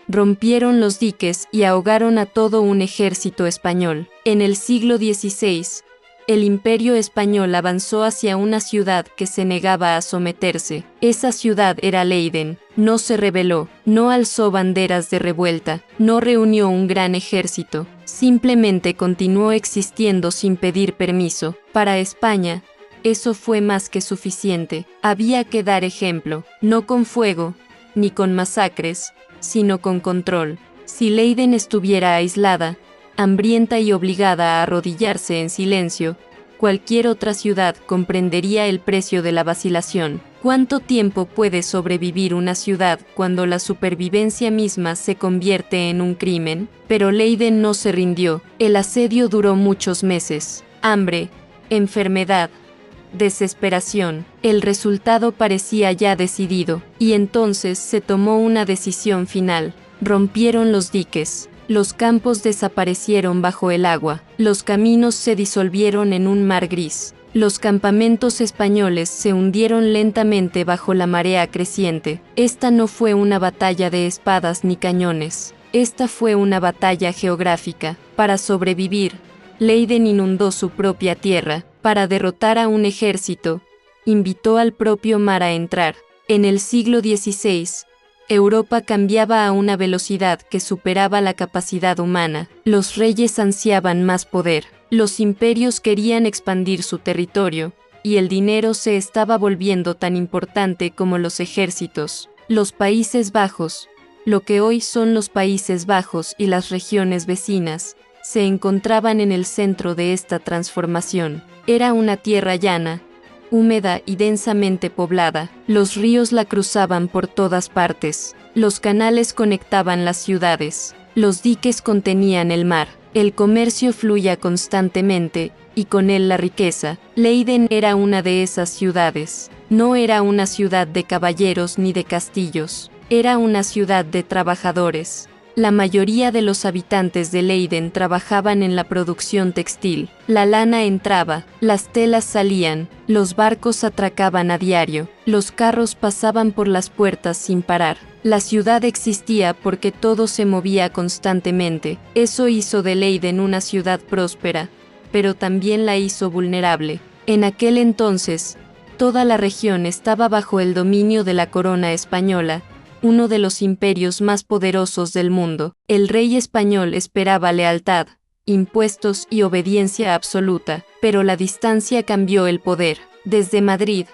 rompieron los diques y ahogaron a todo un ejército español. En el siglo XVI, el Imperio español avanzó hacia una ciudad que se negaba a someterse. Esa ciudad era Leiden. No se rebeló, no alzó banderas de revuelta, no reunió un gran ejército. Simplemente continuó existiendo sin pedir permiso. Para España, eso fue más que suficiente. Había que dar ejemplo, no con fuego, ni con masacres, sino con control. Si Leiden estuviera aislada, hambrienta y obligada a arrodillarse en silencio, cualquier otra ciudad comprendería el precio de la vacilación. ¿Cuánto tiempo puede sobrevivir una ciudad cuando la supervivencia misma se convierte en un crimen? Pero Leiden no se rindió. El asedio duró muchos meses. Hambre, enfermedad, desesperación. El resultado parecía ya decidido, y entonces se tomó una decisión final. Rompieron los diques. Los campos desaparecieron bajo el agua, los caminos se disolvieron en un mar gris, los campamentos españoles se hundieron lentamente bajo la marea creciente. Esta no fue una batalla de espadas ni cañones, esta fue una batalla geográfica. Para sobrevivir, Leiden inundó su propia tierra. Para derrotar a un ejército, invitó al propio mar a entrar. En el siglo XVI, Europa cambiaba a una velocidad que superaba la capacidad humana. Los reyes ansiaban más poder, los imperios querían expandir su territorio, y el dinero se estaba volviendo tan importante como los ejércitos. Los Países Bajos, lo que hoy son los Países Bajos y las regiones vecinas, se encontraban en el centro de esta transformación. Era una tierra llana, húmeda y densamente poblada. Los ríos la cruzaban por todas partes. Los canales conectaban las ciudades. Los diques contenían el mar. El comercio fluía constantemente, y con él la riqueza. Leiden era una de esas ciudades. No era una ciudad de caballeros ni de castillos. Era una ciudad de trabajadores. La mayoría de los habitantes de Leiden trabajaban en la producción textil. La lana entraba, las telas salían, los barcos atracaban a diario, los carros pasaban por las puertas sin parar. La ciudad existía porque todo se movía constantemente. Eso hizo de Leiden una ciudad próspera, pero también la hizo vulnerable. En aquel entonces, toda la región estaba bajo el dominio de la corona española, uno de los imperios más poderosos del mundo. El rey español esperaba lealtad, impuestos y obediencia absoluta, pero la distancia cambió el poder. Desde Madrid,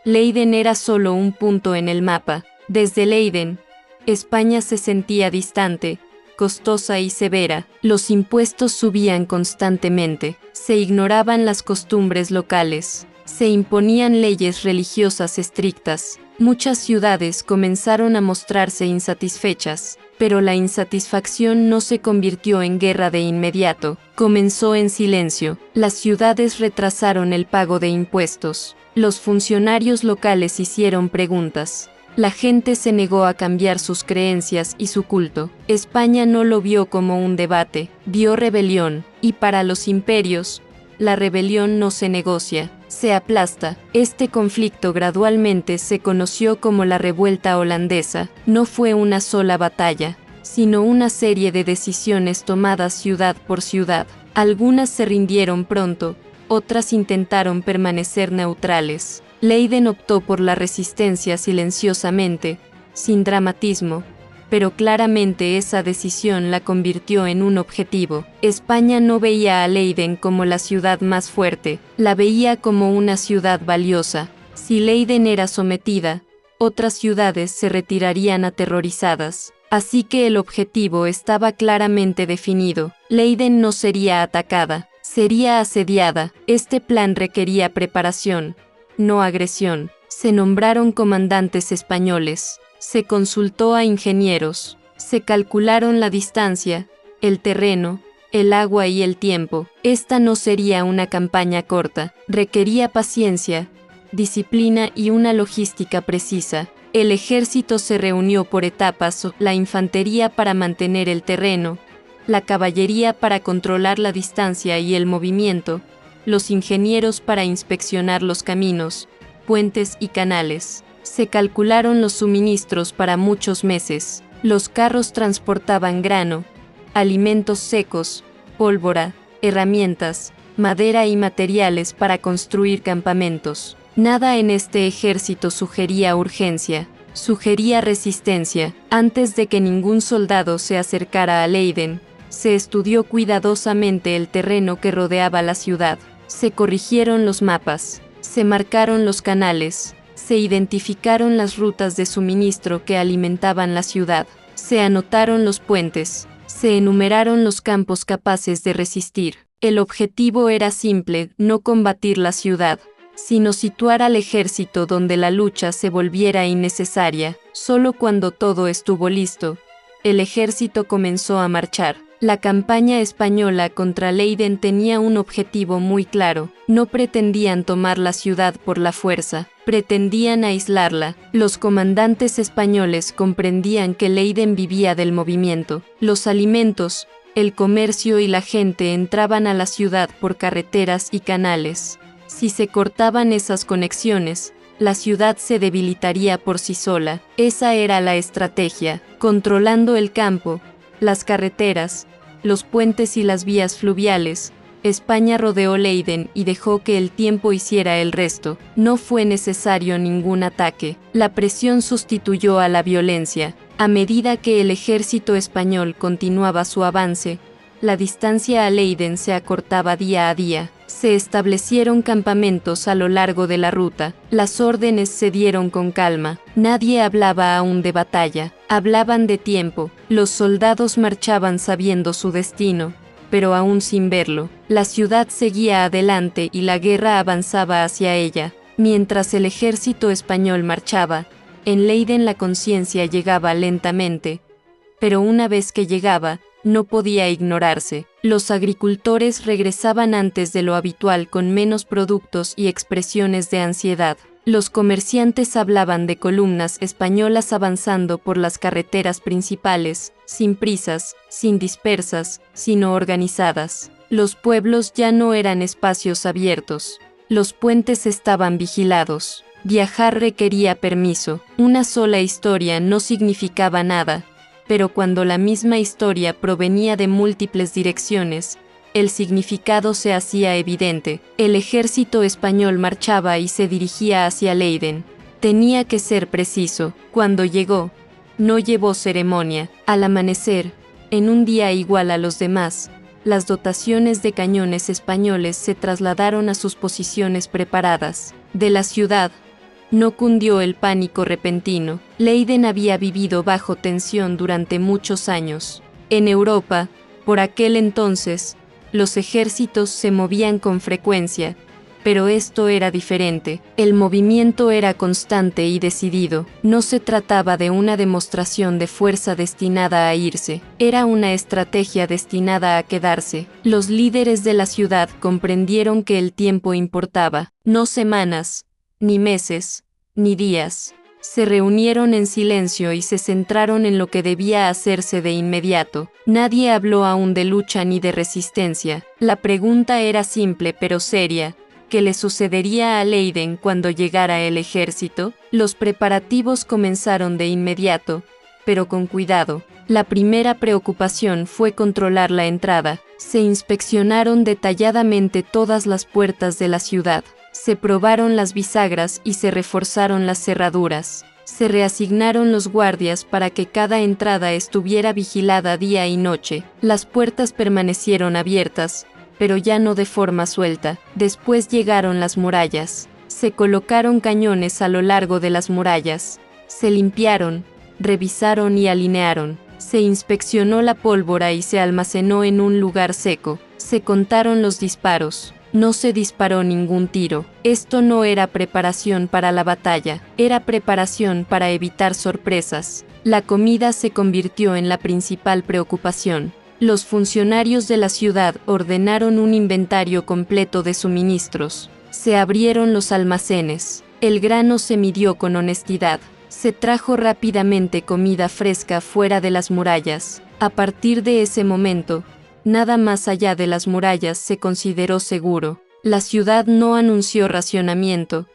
Leiden era solo un punto en el mapa. Desde Leiden, España se sentía distante, costosa y severa. Los impuestos subían constantemente, se ignoraban las costumbres locales, se imponían leyes religiosas estrictas. Muchas ciudades comenzaron a mostrarse insatisfechas, pero la insatisfacción no se convirtió en guerra de inmediato, comenzó en silencio. Las ciudades retrasaron el pago de impuestos, los funcionarios locales hicieron preguntas. La gente se negó a cambiar sus creencias y su culto. España no lo vio como un debate, vio rebelión, y para los imperios, la rebelión no se negocia, se aplasta. Este conflicto gradualmente se conoció como la Revuelta Holandesa. No fue una sola batalla, sino una serie de decisiones tomadas ciudad por ciudad. Algunas se rindieron pronto, otras intentaron permanecer neutrales. Leiden optó por la resistencia silenciosamente, sin dramatismo, pero claramente esa decisión la convirtió en un objetivo. España no veía a Leiden como la ciudad más fuerte, la veía como una ciudad valiosa. Si Leiden era sometida, otras ciudades se retirarían aterrorizadas. Así que el objetivo estaba claramente definido. Leiden no sería atacada, sería asediada. Este plan requería preparación, no agresión. Se nombraron comandantes españoles. Se consultó a ingenieros, se calcularon la distancia, el terreno, el agua y el tiempo. Esta no sería una campaña corta, requería paciencia, disciplina y una logística precisa. El ejército se reunió por etapas, la infantería para mantener el terreno, la caballería para controlar la distancia y el movimiento, los ingenieros para inspeccionar los caminos, puentes y canales. Se calcularon los suministros para muchos meses. Los carros transportaban grano, alimentos secos, pólvora, herramientas, madera y materiales para construir campamentos. Nada en este ejército sugería urgencia, sugería resistencia. Antes de que ningún soldado se acercara a Leiden, se estudió cuidadosamente el terreno que rodeaba la ciudad. Se corrigieron los mapas, se marcaron los canales, se identificaron las rutas de suministro que alimentaban la ciudad, se anotaron los puentes, se enumeraron los campos capaces de resistir. El objetivo era simple: no combatir la ciudad, sino situar al ejército donde la lucha se volviera innecesaria. Solo cuando todo estuvo listo, el ejército comenzó a marchar. La campaña española contra Leiden tenía un objetivo muy claro. No pretendían tomar la ciudad por la fuerza, pretendían aislarla. Los comandantes españoles comprendían que Leiden vivía del movimiento. Los alimentos, el comercio y la gente entraban a la ciudad por carreteras y canales. Si se cortaban esas conexiones, la ciudad se debilitaría por sí sola. Esa era la estrategia. Controlando el campo, las carreteras, los puentes y las vías fluviales, España rodeó Leiden y dejó que el tiempo hiciera el resto. No fue necesario ningún ataque. La presión sustituyó a la violencia. A medida que el ejército español continuaba su avance, la distancia a Leiden se acortaba día a día. Se establecieron campamentos a lo largo de la ruta. Las órdenes se dieron con calma. Nadie hablaba aún de batalla. Hablaban de tiempo. Los soldados marchaban sabiendo su destino, pero aún sin verlo. La ciudad seguía adelante y la guerra avanzaba hacia ella. Mientras el ejército español marchaba, en Leiden la conciencia llegaba lentamente, pero una vez que llegaba, no podía ignorarse. Los agricultores regresaban antes de lo habitual con menos productos y expresiones de ansiedad. Los comerciantes hablaban de columnas españolas avanzando por las carreteras principales, sin prisas, sin dispersas, sino organizadas. Los pueblos ya no eran espacios abiertos. Los puentes estaban vigilados. Viajar requería permiso. Una sola historia no significaba nada, pero cuando la misma historia provenía de múltiples direcciones, el significado se hacía evidente. El ejército español marchaba y se dirigía hacia Leiden. Tenía que ser preciso. Cuando llegó, no llevó ceremonia. Al amanecer, en un día igual a los demás, las dotaciones de cañones españoles se trasladaron a sus posiciones preparadas. De la ciudad, no cundió el pánico repentino. Leiden había vivido bajo tensión durante muchos años. En Europa, por aquel entonces, los ejércitos se movían con frecuencia, pero esto era diferente. El movimiento era constante y decidido. No se trataba de una demostración de fuerza destinada a irse, era una estrategia destinada a quedarse. Los líderes de la ciudad comprendieron que el tiempo importaba, no semanas, ni meses, ni días. Se reunieron en silencio y se centraron en lo que debía hacerse de inmediato. Nadie habló aún de lucha ni de resistencia. La pregunta era simple pero seria: ¿qué le sucedería a Leiden cuando llegara el ejército? Los preparativos comenzaron de inmediato, pero con cuidado. La primera preocupación fue controlar la entrada. Se inspeccionaron detalladamente todas las puertas de la ciudad. Se probaron las bisagras y se reforzaron las cerraduras. Se reasignaron los guardias para que cada entrada estuviera vigilada día y noche. Las puertas permanecieron abiertas, pero ya no de forma suelta. Después llegaron las murallas. Se colocaron cañones a lo largo de las murallas. Se limpiaron, revisaron y alinearon. Se inspeccionó la pólvora y se almacenó en un lugar seco. Se contaron los disparos. No se disparó ningún tiro. Esto no era preparación para la batalla, era preparación para evitar sorpresas. La comida se convirtió en la principal preocupación. Los funcionarios de la ciudad ordenaron un inventario completo de suministros. Se abrieron los almacenes. El grano se midió con honestidad. Se trajo rápidamente comida fresca fuera de las murallas. A partir de ese momento, nada más allá de las murallas se consideró seguro. La ciudad no anunció racionamiento,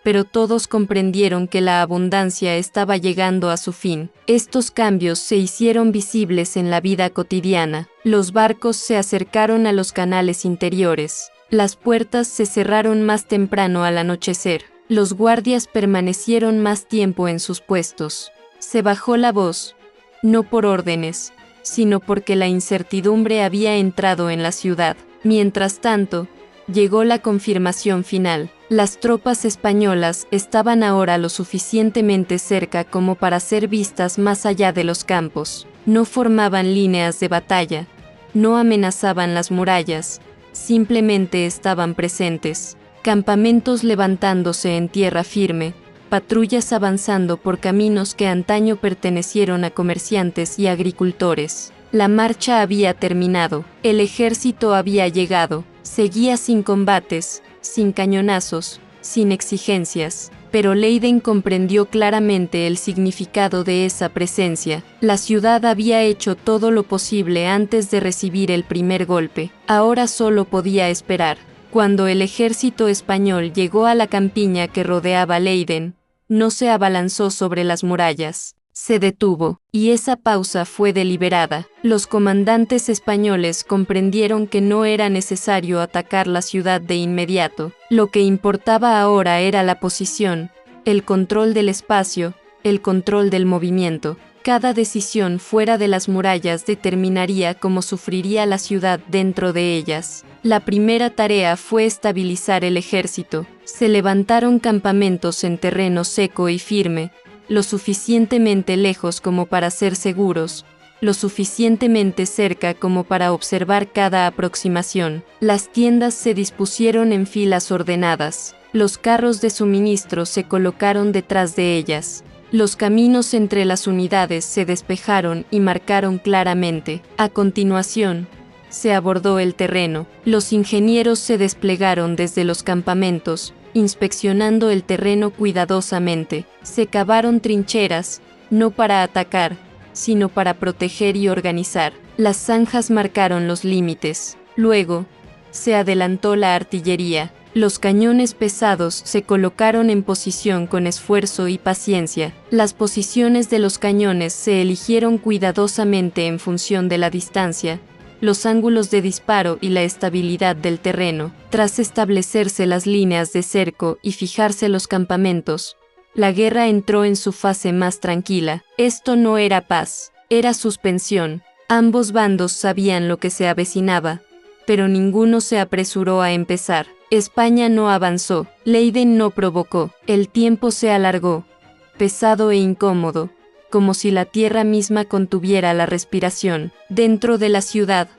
pero todos comprendieron que la abundancia estaba llegando a su fin. Estos cambios se hicieron visibles en la vida cotidiana. Los barcos se acercaron a los canales interiores. Las puertas se cerraron más temprano al anochecer. Los guardias permanecieron más tiempo en sus puestos. Se bajó la voz, no por órdenes, sino porque la incertidumbre había entrado en la ciudad. Mientras tanto, llegó la confirmación final. Las tropas españolas estaban ahora lo suficientemente cerca como para ser vistas más allá de los campos. No formaban líneas de batalla, no amenazaban las murallas, simplemente estaban presentes. Campamentos levantándose en tierra firme, patrullas avanzando por caminos que antaño pertenecieron a comerciantes y agricultores. La marcha había terminado, el ejército había llegado, seguía sin combates, sin cañonazos, sin exigencias, pero Leiden comprendió claramente el significado de esa presencia. La ciudad había hecho todo lo posible antes de recibir el primer golpe, ahora solo podía esperar. Cuando el ejército español llegó a la campiña que rodeaba Leiden, no se abalanzó sobre las murallas. Se detuvo, y esa pausa fue deliberada. Los comandantes españoles comprendieron que no era necesario atacar la ciudad de inmediato. Lo que importaba ahora era la posición, el control del espacio, el control del movimiento. Cada decisión fuera de las murallas determinaría cómo sufriría la ciudad dentro de ellas. La primera tarea fue estabilizar el ejército. Se levantaron campamentos en terreno seco y firme, lo suficientemente lejos como para ser seguros, lo suficientemente cerca como para observar cada aproximación. Las tiendas se dispusieron en filas ordenadas. Los carros de suministro se colocaron detrás de ellas. Los caminos entre las unidades se despejaron y marcaron claramente. A continuación, se abordó el terreno. Los ingenieros se desplegaron desde los campamentos, inspeccionando el terreno cuidadosamente. Se cavaron trincheras, no para atacar, sino para proteger y organizar. Las zanjas marcaron los límites. Luego, se adelantó la artillería. Los cañones pesados se colocaron en posición con esfuerzo y paciencia. Las posiciones de los cañones se eligieron cuidadosamente en función de la distancia, los ángulos de disparo y la estabilidad del terreno. Tras establecerse las líneas de cerco y fijarse los campamentos, la guerra entró en su fase más tranquila. Esto no era paz, era suspensión. Ambos bandos sabían lo que se avecinaba, pero ninguno se apresuró a empezar. España no avanzó, Leiden no provocó. El tiempo se alargó, pesado e incómodo, como si la tierra misma contuviera la respiración. Dentro de la ciudad,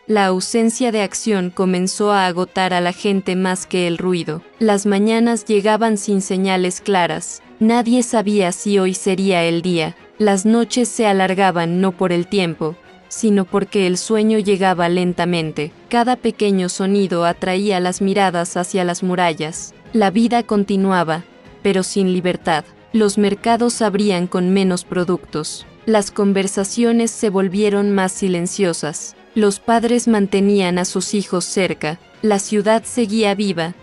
la ausencia de acción comenzó a agotar a la gente más que el ruido. Las mañanas llegaban sin señales claras. Nadie sabía si hoy sería el día. Las noches se alargaban no por el tiempo, sino porque el sueño llegaba lentamente. Cada pequeño sonido atraía las miradas hacia las murallas. La vida continuaba, pero sin libertad. Los mercados abrían con menos productos. Las conversaciones se volvieron más silenciosas. Los padres mantenían a sus hijos cerca. La ciudad seguía viva,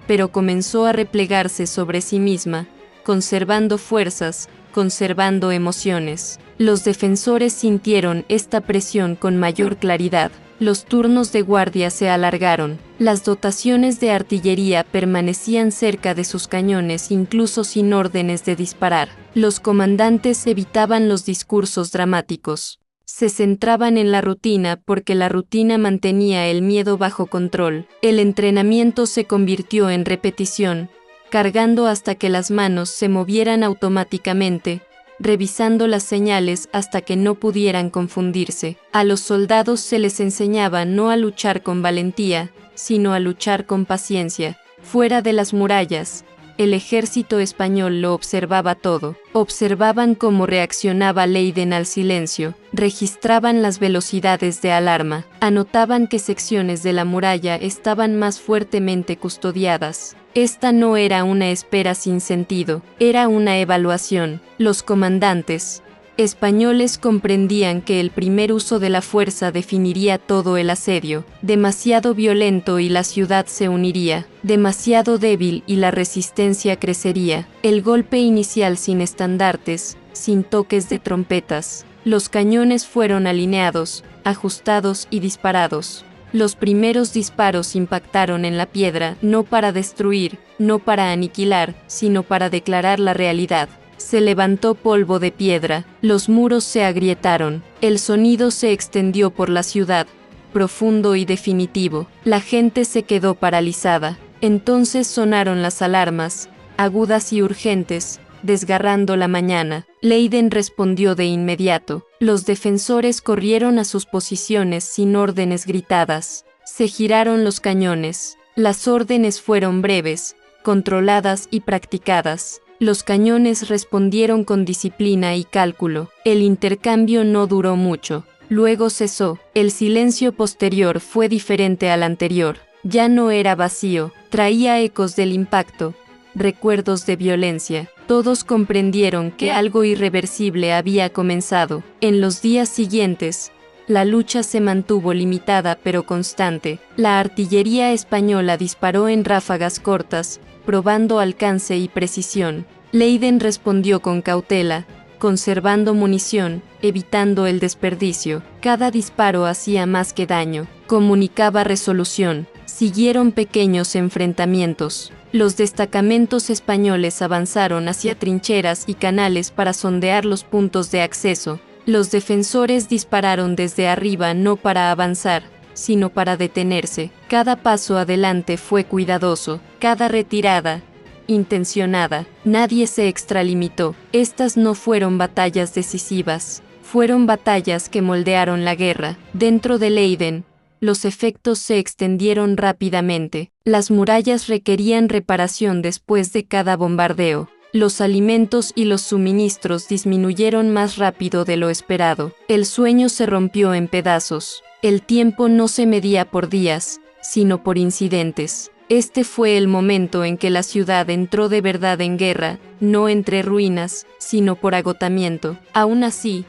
pero comenzó a replegarse sobre sí misma, conservando fuerzas, conservando emociones. Los defensores sintieron esta presión con mayor claridad. Los turnos de guardia se alargaron. Las dotaciones de artillería permanecían cerca de sus cañones incluso sin órdenes de disparar. Los comandantes evitaban los discursos dramáticos. Se centraban en la rutina porque la rutina mantenía el miedo bajo control. El entrenamiento se convirtió en repetición, cargando hasta que las manos se movieran automáticamente, revisando las señales hasta que no pudieran confundirse. A los soldados se les enseñaba no a luchar con valentía, sino a luchar con paciencia. Fuera de las murallas, el ejército español lo observaba todo. Observaban cómo reaccionaba Leiden al silencio, registraban las velocidades de alarma, anotaban qué secciones de la muralla estaban más fuertemente custodiadas. Esta no era una espera sin sentido, era una evaluación. Los comandantes, Españoles comprendían que el primer uso de la fuerza definiría todo el asedio, demasiado violento y la ciudad se uniría, demasiado débil y la resistencia crecería. El golpe inicial sin estandartes, sin toques de trompetas. Los cañones fueron alineados, ajustados y disparados. Los primeros disparos impactaron en la piedra, no para destruir, no para aniquilar, sino para declarar la realidad. Se levantó polvo de piedra, los muros se agrietaron, el sonido se extendió por la ciudad, profundo y definitivo. La gente se quedó paralizada. Entonces sonaron las alarmas, agudas y urgentes, desgarrando la mañana. Leiden respondió de inmediato. Los defensores corrieron a sus posiciones sin órdenes gritadas. Se giraron los cañones. Las órdenes fueron breves, controladas y practicadas. Los cañones respondieron con disciplina y cálculo. El intercambio no duró mucho. Luego cesó. El silencio posterior fue diferente al anterior. Ya no era vacío, traía ecos del impacto, recuerdos de violencia. Todos comprendieron que algo irreversible había comenzado. En los días siguientes, la lucha se mantuvo limitada pero constante. La artillería española disparó en ráfagas cortas, probando alcance y precisión. Leiden respondió con cautela, conservando munición, evitando el desperdicio. Cada disparo hacía más que daño, comunicaba resolución. Siguieron pequeños enfrentamientos. Los destacamentos españoles avanzaron hacia trincheras y canales para sondear los puntos de acceso. Los defensores dispararon desde arriba no para avanzar, sino para detenerse. Cada paso adelante fue cuidadoso, cada retirada, intencionada. Nadie se extralimitó. Estas no fueron batallas decisivas, fueron batallas que moldearon la guerra. Dentro de Leiden, los efectos se extendieron rápidamente. Las murallas requerían reparación después de cada bombardeo. Los alimentos y los suministros disminuyeron más rápido de lo esperado. El sueño se rompió en pedazos. El tiempo no se medía por días, sino por incidentes. Este fue el momento en que la ciudad entró de verdad en guerra, no entre ruinas, sino por agotamiento. Aún así,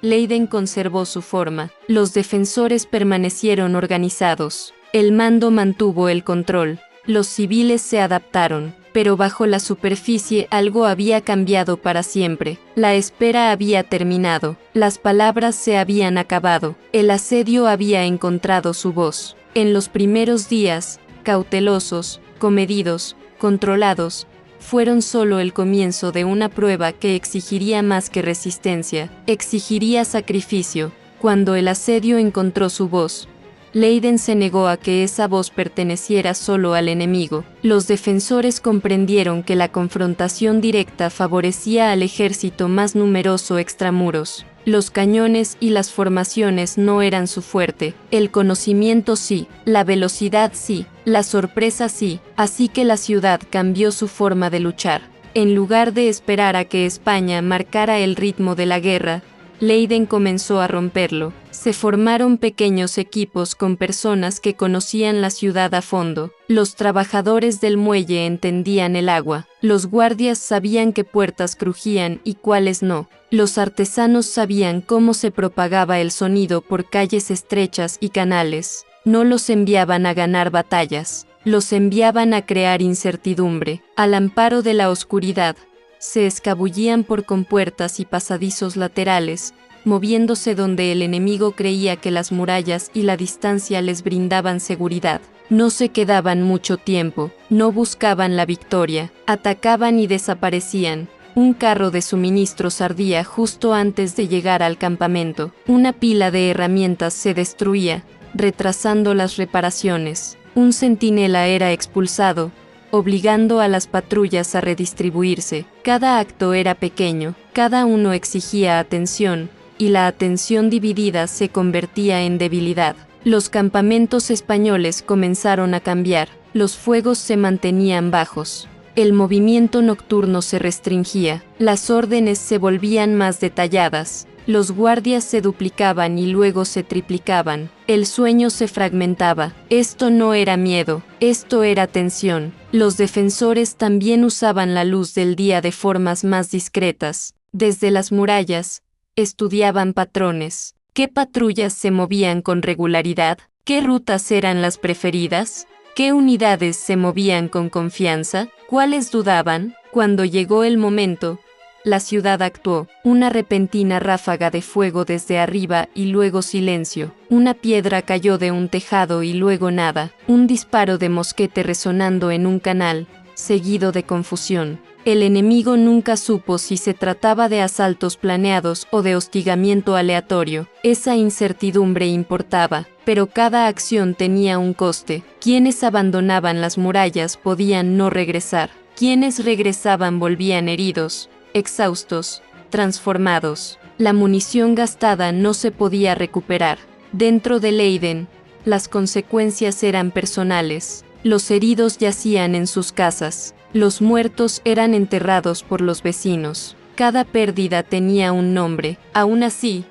Leiden conservó su forma. Los defensores permanecieron organizados. El mando mantuvo el control. Los civiles se adaptaron. Pero bajo la superficie algo había cambiado para siempre. La espera había terminado. Las palabras se habían acabado. El asedio había encontrado su voz. En los primeros días, cautelosos, comedidos, controlados, fueron solo el comienzo de una prueba que exigiría más que resistencia, exigiría sacrificio. Cuando el asedio encontró su voz, Leiden se negó a que esa voz perteneciera solo al enemigo. Los defensores comprendieron que la confrontación directa favorecía al ejército más numeroso extramuros. Los cañones y las formaciones no eran su fuerte. El conocimiento sí, la velocidad sí, la sorpresa sí. Así que la ciudad cambió su forma de luchar. En lugar de esperar a que España marcara el ritmo de la guerra, Leiden comenzó a romperlo. Se formaron pequeños equipos con personas que conocían la ciudad a fondo. Los trabajadores del muelle entendían el agua. Los guardias sabían qué puertas crujían y cuáles no. Los artesanos sabían cómo se propagaba el sonido por calles estrechas y canales. No los enviaban a ganar batallas, los enviaban a crear incertidumbre. Al amparo de la oscuridad, se escabullían por compuertas y pasadizos laterales, moviéndose donde el enemigo creía que las murallas y la distancia les brindaban seguridad. No se quedaban mucho tiempo, no buscaban la victoria, atacaban y desaparecían. Un carro de suministros ardía justo antes de llegar al campamento. Una pila de herramientas se destruía, retrasando las reparaciones. Un centinela era expulsado, obligando a las patrullas a redistribuirse. Cada acto era pequeño, cada uno exigía atención, y la atención dividida se convertía en debilidad. Los campamentos españoles comenzaron a cambiar, los fuegos se mantenían bajos. El movimiento nocturno se restringía, las órdenes se volvían más detalladas, los guardias se duplicaban y luego se triplicaban, el sueño se fragmentaba. Esto no era miedo, esto era tensión. Los defensores también usaban la luz del día de formas más discretas. Desde las murallas, estudiaban patrones. ¿Qué patrullas se movían con regularidad? ¿Qué rutas eran las preferidas? ¿Qué unidades se movían con confianza? ¿Cuáles dudaban? Cuando llegó el momento, la ciudad actuó. Una repentina ráfaga de fuego desde arriba y luego silencio. Una piedra cayó de un tejado y luego nada. Un disparo de mosquete resonando en un canal, seguido de confusión. El enemigo nunca supo si se trataba de asaltos planeados o de hostigamiento aleatorio. Esa incertidumbre importaba, pero cada acción tenía un coste. Quienes abandonaban las murallas podían no regresar. Quienes regresaban volvían heridos, exhaustos, transformados. La munición gastada no se podía recuperar. Dentro de Leiden, las consecuencias eran personales. Los heridos yacían en sus casas. Los muertos eran enterrados por los vecinos. Cada pérdida tenía un nombre. Aún así,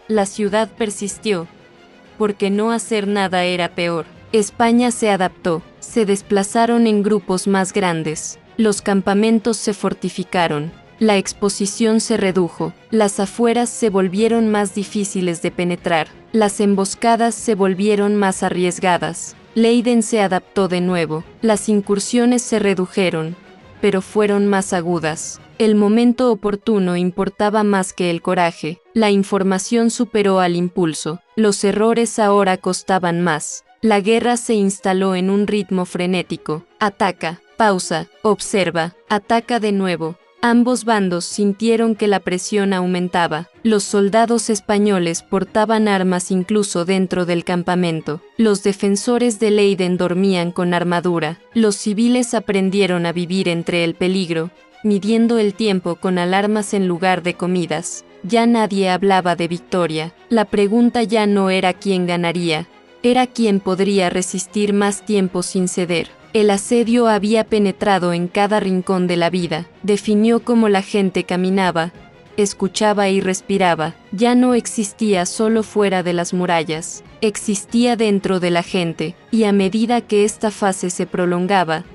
la ciudad persistió, porque no hacer nada era peor. España se adaptó. Se desplazaron en grupos más grandes. Los campamentos se fortificaron. La exposición se redujo. Las afueras se volvieron más difíciles de penetrar. Las emboscadas se volvieron más arriesgadas. Leiden se adaptó de nuevo. Las incursiones se redujeron, pero fueron más agudas. El momento oportuno importaba más que el coraje. La información superó al impulso. Los errores ahora costaban más. La guerra se instaló en un ritmo frenético. Ataca, pausa, observa, ataca de nuevo. Ambos bandos sintieron que la presión aumentaba. Los soldados españoles portaban armas incluso dentro del campamento. Los defensores de Leiden dormían con armadura. Los civiles aprendieron a vivir entre el peligro, midiendo el tiempo con alarmas en lugar de comidas. Ya nadie hablaba de victoria. La pregunta ya no era quién ganaría, era quién podría resistir más tiempo sin ceder. El asedio había penetrado en cada rincón de la vida, definió cómo la gente caminaba, escuchaba y respiraba. Ya no existía solo fuera de las murallas, existía dentro de la gente, y a medida que esta fase se prolongaba,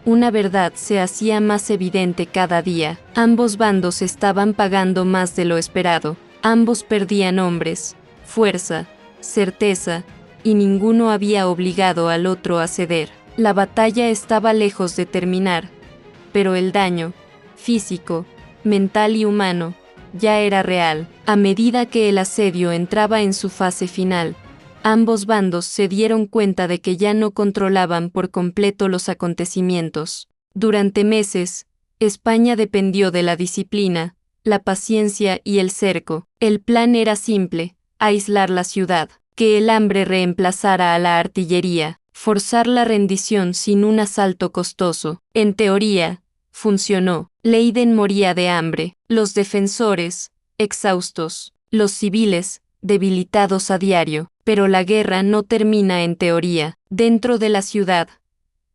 una verdad se hacía más evidente cada día. Ambos bandos estaban pagando más de lo esperado, ambos perdían hombres, fuerza, certeza, y ninguno había obligado al otro a ceder. La batalla estaba lejos de terminar, pero el daño, físico, mental y humano, ya era real. A medida que el asedio entraba en su fase final, ambos bandos se dieron cuenta de que ya no controlaban por completo los acontecimientos. Durante meses, España dependió de la disciplina, la paciencia y el cerco. El plan era simple: aislar la ciudad, que el hambre reemplazara a la artillería, forzar la rendición sin un asalto costoso. En teoría, funcionó. Leiden moría de hambre, los defensores, exhaustos, los civiles, debilitados a diario. Pero la guerra no termina en teoría. Dentro de la ciudad,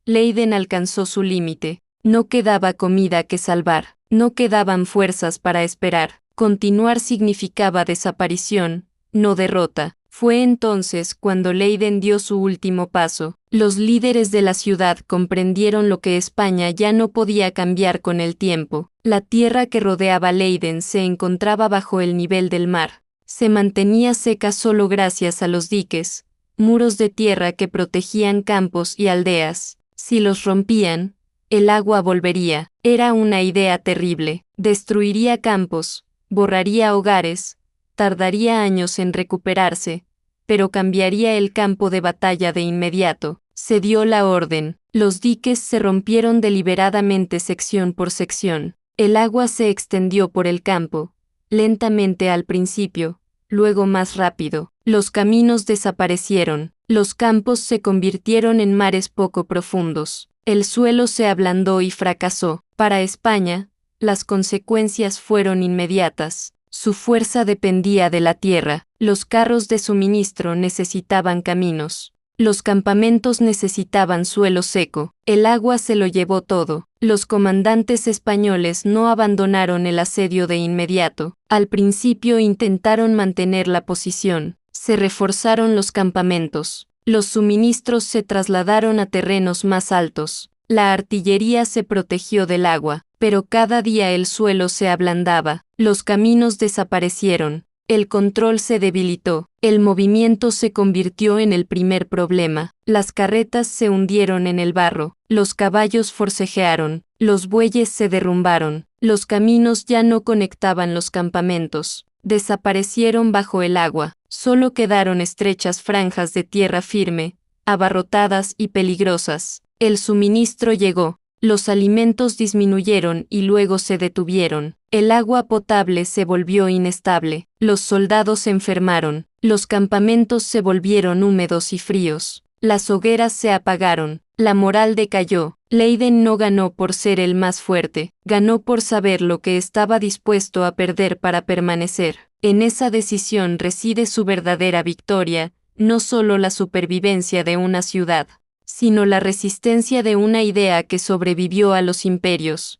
Leiden alcanzó su límite. No quedaba comida que salvar, no quedaban fuerzas para esperar. Continuar significaba desaparición, no derrota. Fue entonces cuando Leiden dio su último paso. Los líderes de la ciudad comprendieron lo que España ya no podía cambiar con el tiempo. La tierra que rodeaba Leiden se encontraba bajo el nivel del mar. Se mantenía seca solo gracias a los diques, muros de tierra que protegían campos y aldeas. Si los rompían, el agua volvería. Era una idea terrible. Destruiría campos, borraría hogares, tardaría años en recuperarse, pero cambiaría el campo de batalla de inmediato. Se dio la orden. Los diques se rompieron deliberadamente sección por sección. El agua se extendió por el campo, lentamente al principio, luego más rápido. Los caminos desaparecieron. Los campos se convirtieron en mares poco profundos. El suelo se ablandó y fracasó. Para España, las consecuencias fueron inmediatas. Su fuerza dependía de la tierra. Los carros de suministro necesitaban caminos. Los campamentos necesitaban suelo seco. El agua se lo llevó todo. Los comandantes españoles no abandonaron el asedio de inmediato. Al principio intentaron mantener la posición. Se reforzaron los campamentos. Los suministros se trasladaron a terrenos más altos. La artillería se protegió del agua, pero cada día el suelo se ablandaba. Los caminos desaparecieron. El control se debilitó. El movimiento se convirtió en el primer problema. Las carretas se hundieron en el barro, los caballos forcejearon, los bueyes se derrumbaron, los caminos ya no conectaban los campamentos. Desaparecieron bajo el agua, solo quedaron estrechas franjas de tierra firme, abarrotadas y peligrosas. El suministro llegó. Los alimentos disminuyeron y luego se detuvieron. El agua potable se volvió inestable. Los soldados se enfermaron. Los campamentos se volvieron húmedos y fríos. Las hogueras se apagaron. La moral decayó. Leiden no ganó por ser el más fuerte, ganó por saber lo que estaba dispuesto a perder para permanecer. En esa decisión reside su verdadera victoria, no solo la supervivencia de una ciudad, sino la resistencia de una idea que sobrevivió a los imperios.